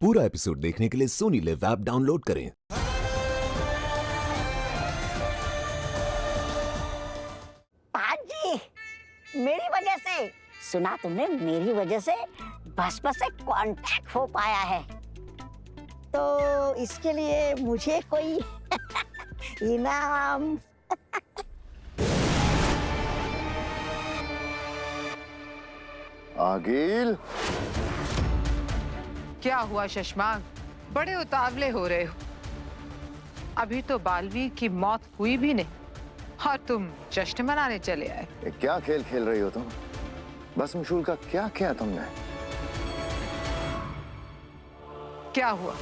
पूरा एपिसोड देखने के लिए सोनी लिव ऐप डाउनलोड करें। पाजी, मेरी वजह से सुना तुमने, मेरी वजह से भाजपा से कांटेक्ट हो पाया है, तो इसके लिए मुझे कोई इनाम। आगिल, क्या हुआ शशमाक? बड़े उतावले हो रहे हो। अभी तो बालवीर की मौत हुई भी नहीं और तुम जश्न मनाने चले आए। ये क्या खेल खेल रही हो तुम? भस्मशूल का क्या किया तुमने? क्या हुआ?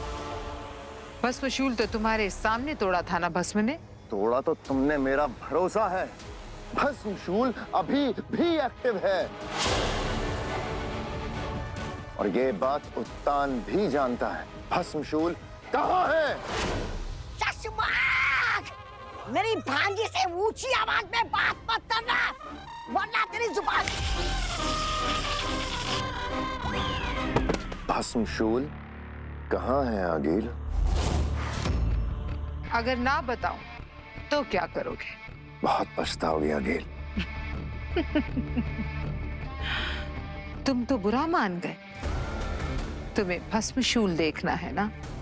भस्मशूल तो तुम्हारे सामने तोड़ा था ना भस्म ने। तोड़ा तो तुमने मेरा भरोसा है। भस्मशूल अभी भी एक्टिव है और ये बात उत्तान भी जानता है। भस्मशूल कहाँ है? चश्माक! मेरी भांजी से ऊंची आवाज में बात मत करना, वरना तेरी जुबान। भस्मशूल कहाँ है आगिल? अगर ना बताऊं तो क्या करोगे? बहुत पछताओगी आगिल। तुम तो बुरा मान गए। तुम्हें भस्मशूल देखना है ना?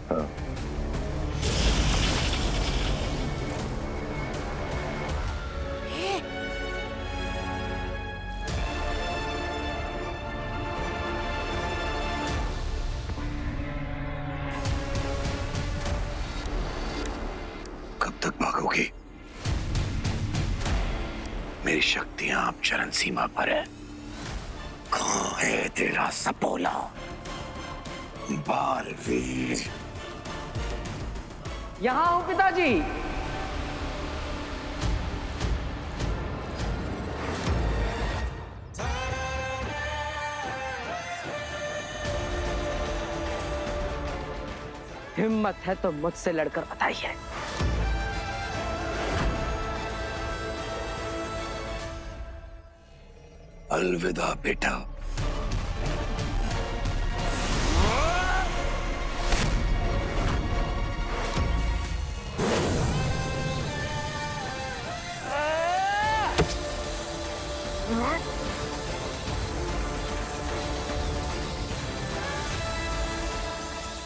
हाँ। कब तक भागोगी? मेरी शक्तियां अब चरम सीमा पर है। कहाँ है तेरा सपोला बालवीर? यहाँ हूँ पिताजी। हिम्मत है तो मुझसे लड़कर बताइए। अलविदा बेटा।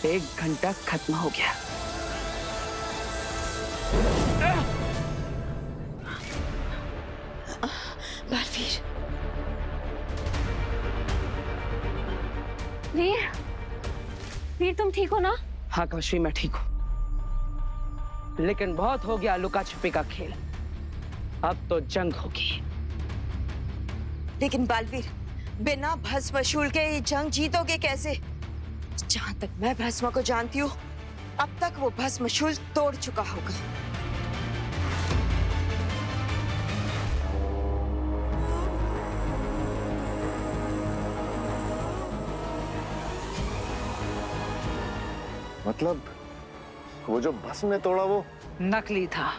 एक घंटा खत्म हो गया। बालवीर, वीर, वीर तुम ठीक हो ना? हाँ कौशी, मैं ठीक हूँ, लेकिन बहुत हो गया लुका छिपी का खेल। अब तो जंग होगी। लेकिन बालवीर, बिना भस्मशूल के ये जंग जीतोगे कैसे? जहां तक मैं भस्म को जानती हूँ, अब तक वो भस्मशूल तोड़ चुका होगा। मतलब वो जो भस्म ने तोड़ा वो नकली था।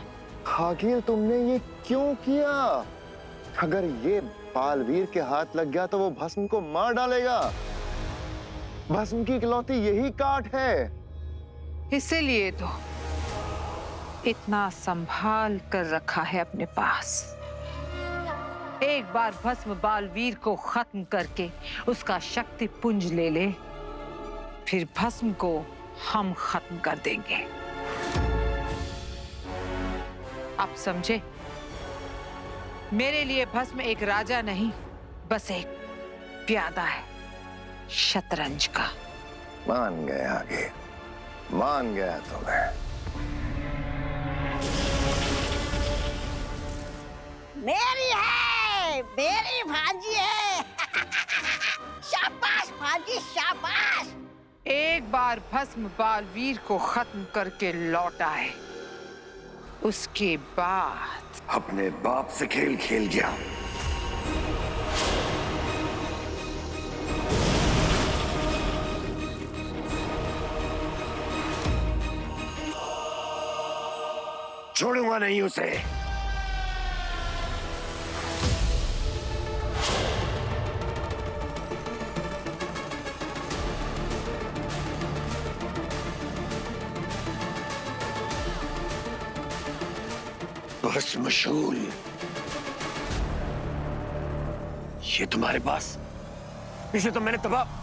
आगिल, तुमने ये क्यों किया? अगर ये बालवीर के हाथ लग गया तो वो भस्म को मार डालेगा। भस्म की इकलौती यही काट है। इसीलिए तो इतना संभाल कर रखा है अपने पास। एक बार भस्म बालवीर को खत्म करके उसका शक्ति पुंज ले ले, फिर भस्म को हम खत्म कर देंगे। आप समझे? मेरे लिए भस्म एक राजा नहीं, बस एक प्यादा है, शतरंज का। मान गए आगे, मान गया तुम्हें। मेरी है, मेरी भांजी है। शाबाश भांजी, शाबाश। एक बार भस्म बालवीर को खत्म करके लौट आए, उसके बाद अपने बाप से खेल खेल गया। छोड़ूंगा नहीं उसे। भस्मशूल, ये तुम्हारे पास? इसे तो मैंने तबाह।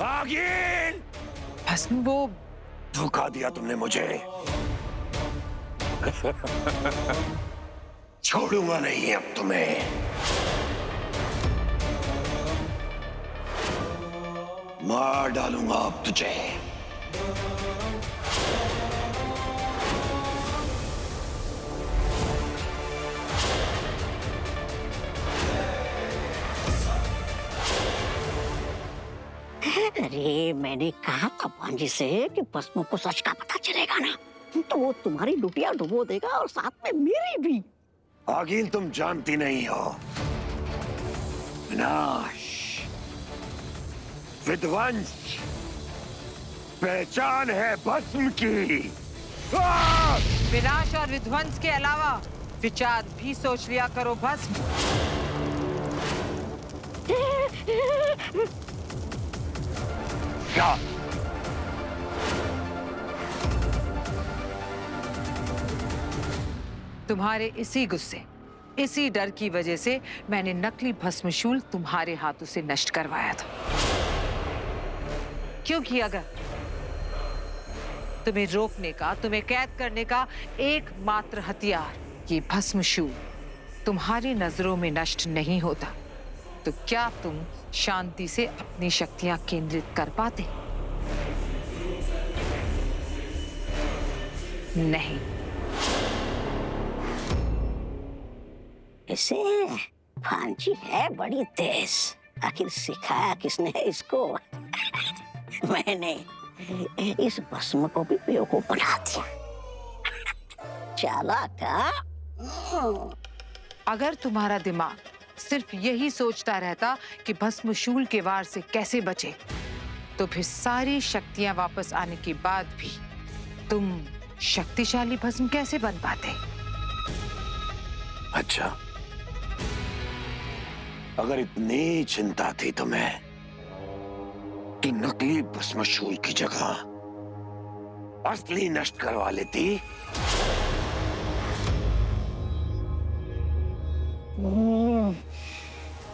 आगिन! भस्म वो धोखा दिया तुमने मुझे। छोड़ूंगा नहीं अब तुम्हें। मार डालूंगा अब तुझे। अरे मैंने कहा था भांजी से कि भस्म को सच का पता चलेगा ना तो वो तुम्हारी लुटिया डुबो देगा और साथ में मेरी भी। आगिन, तुम जानती नहीं हो, विनाश, विध्वंस पहचान है भस्म की। विनाश और विध्वंस के अलावा विचार भी सोच लिया करो भस्म। क्या? तुम्हारे इसी गुस्से, इसी डर की वजह से मैंने नकली भस्मशूल तुम्हारे हाथों से नष्ट करवाया था। क्योंकि अगर तुम्हें रोकने का, तुम्हें कैद करने का एकमात्र हथियार ये भस्मशूल तुम्हारी नजरों में नष्ट नहीं होता, तो क्या तुम शांति से अपनी शक्तियां केंद्रित कर पाते? नहीं। इसे भांजी है बड़ी तेज, आखिर सिखाया किसने है इसको? मैंने इस भस्म को भी बेवकूफ बना दिया। चालाक। अगर तुम्हारा दिमाग सिर्फ यही सोचता रहता कि भस्मशूल के वार से कैसे बचे, तो फिर सारी शक्तियां वापस आने के बाद भी तुम शक्तिशाली भस्म कैसे बन पाते? अच्छा, अगर इतनी चिंता थी तुम्हें कि नकली भस्मशूल की जगह असली नष्ट करवा लेती,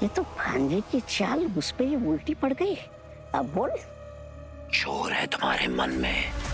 ये तो भांजी की चाल उस पे ही उल्टी पड़ गई। अब बोल। चोर है तुम्हारे मन में।